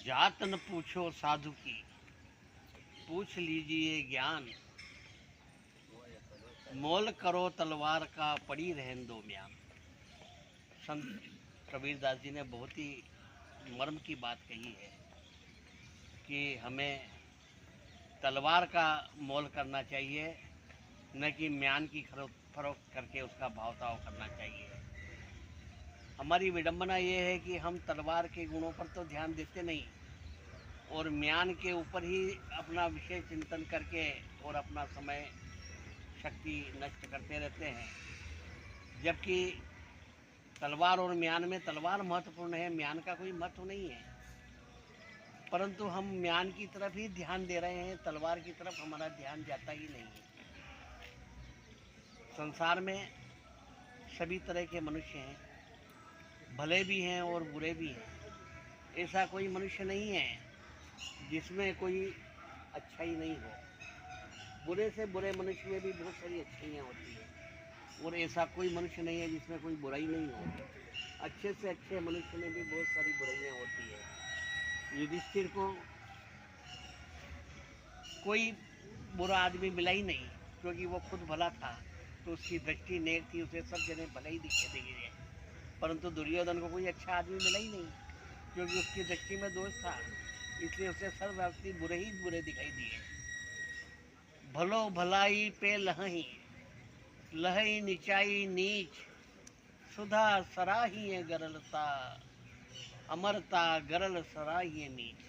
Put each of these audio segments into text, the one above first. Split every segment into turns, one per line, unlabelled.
जात न पूछो साधु की, पूछ लीजिए ज्ञान। मोल करो तलवार का, पड़ी रहन दो म्यान। संत कबीरदास जी ने बहुत ही मर्म की बात कही है कि हमें तलवार का मोल करना चाहिए, न कि म्यान की फरोख्त करके उसका भाव-ताव करना चाहिए। हमारी विडंबना ये है कि हम तलवार के गुणों पर तो ध्यान देते नहीं और म्यान के ऊपर ही अपना विशेष चिंतन करके और अपना समय शक्ति नष्ट करते रहते हैं। जबकि तलवार और म्यान में तलवार महत्वपूर्ण है, म्यान का कोई महत्व नहीं है, परंतु हम म्यान की तरफ ही ध्यान दे रहे हैं, तलवार की तरफ हमारा ध्यान जाता ही नहीं है। संसार में सभी तरह के मनुष्य हैं, भले भी हैं और बुरे भी हैं। ऐसा कोई मनुष्य नहीं है जिसमें कोई अच्छाई नहीं हो। बुरे से बुरे मनुष्य में भी बहुत सारी अच्छाइयाँ होती हैं और ऐसा कोई मनुष्य नहीं है जिसमें कोई बुराई नहीं हो। अच्छे से अच्छे मनुष्य में भी बहुत सारी बुराइयाँ होती है। युधिष्ठिर को कोई बुरा आदमी मिला ही नहीं, क्योंकि वो खुद भला था, तो उसकी दृष्टि नेक थी, उसे सब जने भले ही दिखे दिखे। परंतु दुर्योधन को कोई अच्छा आदमी मिला ही नहीं, क्योंकि उसकी दृष्टि में दोष था, इसलिए उसे सर्व व्यक्ति बुरे ही बुरे दिखाई दिए। भलो भलाई पे लहही, लहई नीचाई नीच, सुधा सराही गरलता, अमरता गरल सराही नीच।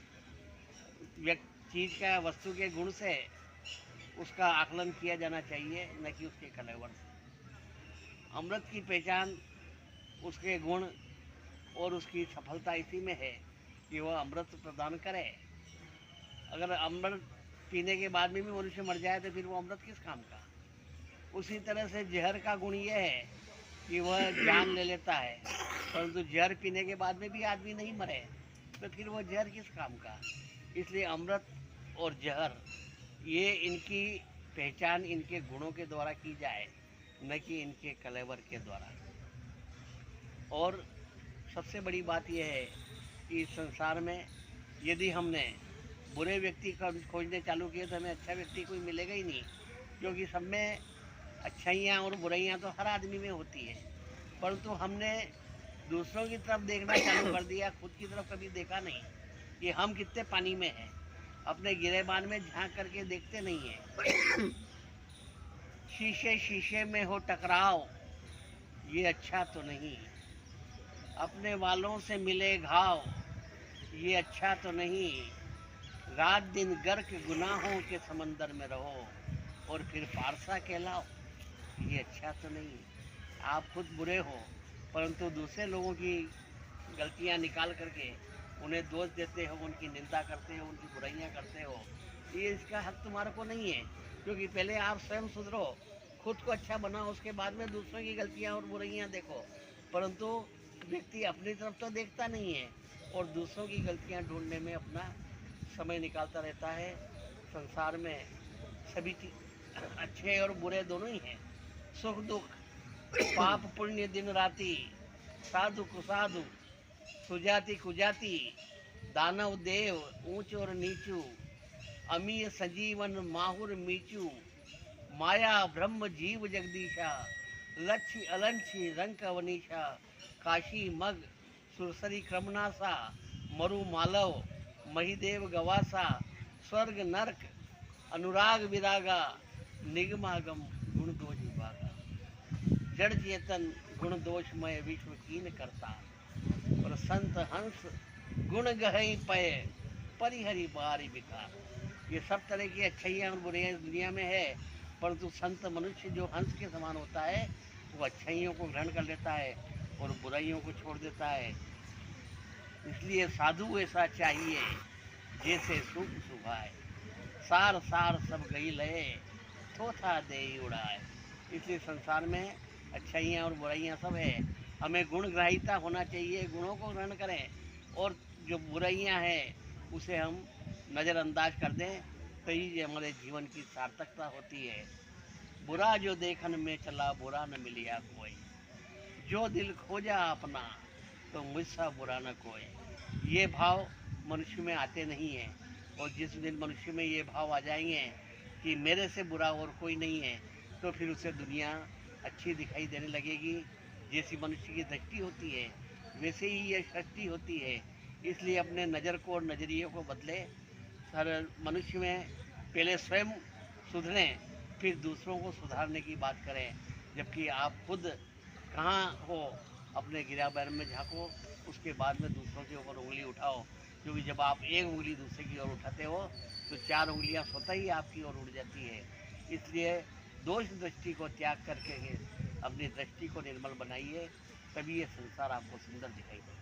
चीज का, वस्तु के गुण से उसका आकलन किया जाना चाहिए, न कि उसके कलेवर से। अमृत की पहचान उसके गुण और उसकी सफलता इसी में है कि वह अमृत प्रदान करे। अगर अमृत पीने के बाद में भी मनुष्य मर जाए तो फिर वो अमृत किस काम का। उसी तरह से जहर का गुण यह है कि वह जान ले लेता है, परंतु जहर पीने के बाद में भी आदमी नहीं मरे तो फिर वो जहर किस काम का। इसलिए अमृत और जहर ये इनकी पहचान इनके गुणों के द्वारा की जाए, न कि इनके कलेवर के द्वारा। और सबसे बड़ी बात यह है कि इस संसार में यदि हमने बुरे व्यक्ति का खोजने चालू किए तो हमें अच्छा व्यक्ति कोई मिलेगा ही नहीं, क्योंकि सब में अच्छाइयाँ और बुराइयाँ तो हर आदमी में होती है, परंतु हमने दूसरों की तरफ देखना चालू कर दिया, खुद की तरफ कभी देखा नहीं कि हम कितने पानी में हैं। अपने गिरेबान में झांक करके देखते नहीं है। शीशे शीशे में हो टकराव, ये अच्छा तो नहीं। अपने वालों से मिले घाव, ये अच्छा तो नहीं। रात दिन गर्क गुनाहों के समंदर में रहो और फिर पारसा कहलाओ, ये अच्छा तो नहीं। आप खुद बुरे हो परंतु दूसरे लोगों की गलतियां निकाल करके उन्हें दोष देते हो, उनकी निंदा करते हो, उनकी बुराइयां करते हो, ये इसका हक तुम्हारे को नहीं है। क्योंकि पहले आप स्वयं सुधरो, खुद को अच्छा बनाओ, उसके बाद में दूसरों की गलतियां और बुराइयां देखो। परंतु व्यक्ति अपनी तरफ तो देखता नहीं है और दूसरों की गलतियां ढूंढने में अपना समय निकालता रहता है। संसार में सभी अच्छे और बुरे दोनों ही हैं, सुख दुख, पाप पुण्य दिन राति, साधु कुसाधु, सुजाति कुजाति, दानव देव, ऊंच और नीचू, अमीय सजीवन माहुर मीचू, माया ब्रह्म जीव जगदीशा, लक्ष्य अलंछी रंक अवनीशा, काशी मग सुरसरी क्रमनासा, मरु मालव महिदेव गवासा, स्वर्ग नरक अनुराग विरागा, निगमागम गुण दोष विभागा। जड़ चेतन गुण दोषमय विश्व कीन करता, और संत हंस गुण गहई पय, परिहरि बारी विकार। ये सब तरह की अच्छाइयाँ और बुराइयाँ दुनिया में है, परंतु संत मनुष्य जो हंस के समान होता है वो अच्छाइयों को ग्रहण कर लेता है और बुराइयों को छोड़ देता है। इसलिए साधु ऐसा चाहिए जैसे सुख सुभाए, सार सार सब गई लय, थोथा दे उड़ाए। इसलिए संसार में अच्छाइयाँ और बुराइयाँ सब है, हमें गुण ग्राहिता होना चाहिए, गुणों को ग्रहण करें और जो बुराइयाँ हैं उसे हम नज़रअंदाज कर दें, तो ही हमारे जीवन की सार्थकता होती है। बुरा जो देखन में चला, बुरा न मिलिया कोई, जो दिल खोजा अपना, तो मुझसा बुरा न कोई। ये भाव मनुष्य में आते नहीं हैं। और जिस दिन मनुष्य में ये भाव आ जाएंगे कि मेरे से बुरा और कोई नहीं है, तो फिर उसे दुनिया अच्छी दिखाई देने लगेगी। जैसी मनुष्य की दृष्टि होती है वैसे ही ये सृष्टि होती है। इसलिए अपने नज़र को और नज़रिए को बदले। हर मनुष्य में पहले स्वयं सुधरें, फिर दूसरों को सुधारने की बात करें। जबकि आप खुद कहाँ हो, अपने गिराबैर में झांको, उसके बाद में दूसरों के ऊपर उंगली उठाओ। क्योंकि जब आप एक उंगली दूसरे की ओर उठाते हो तो 4 उंगलियां स्वतः ही आपकी ओर उड़ जाती है। इसलिए दोष दृष्टि को त्याग करके अपनी दृष्टि को निर्मल बनाइए, तभी ये संसार आपको सुंदर दिखाई देगा।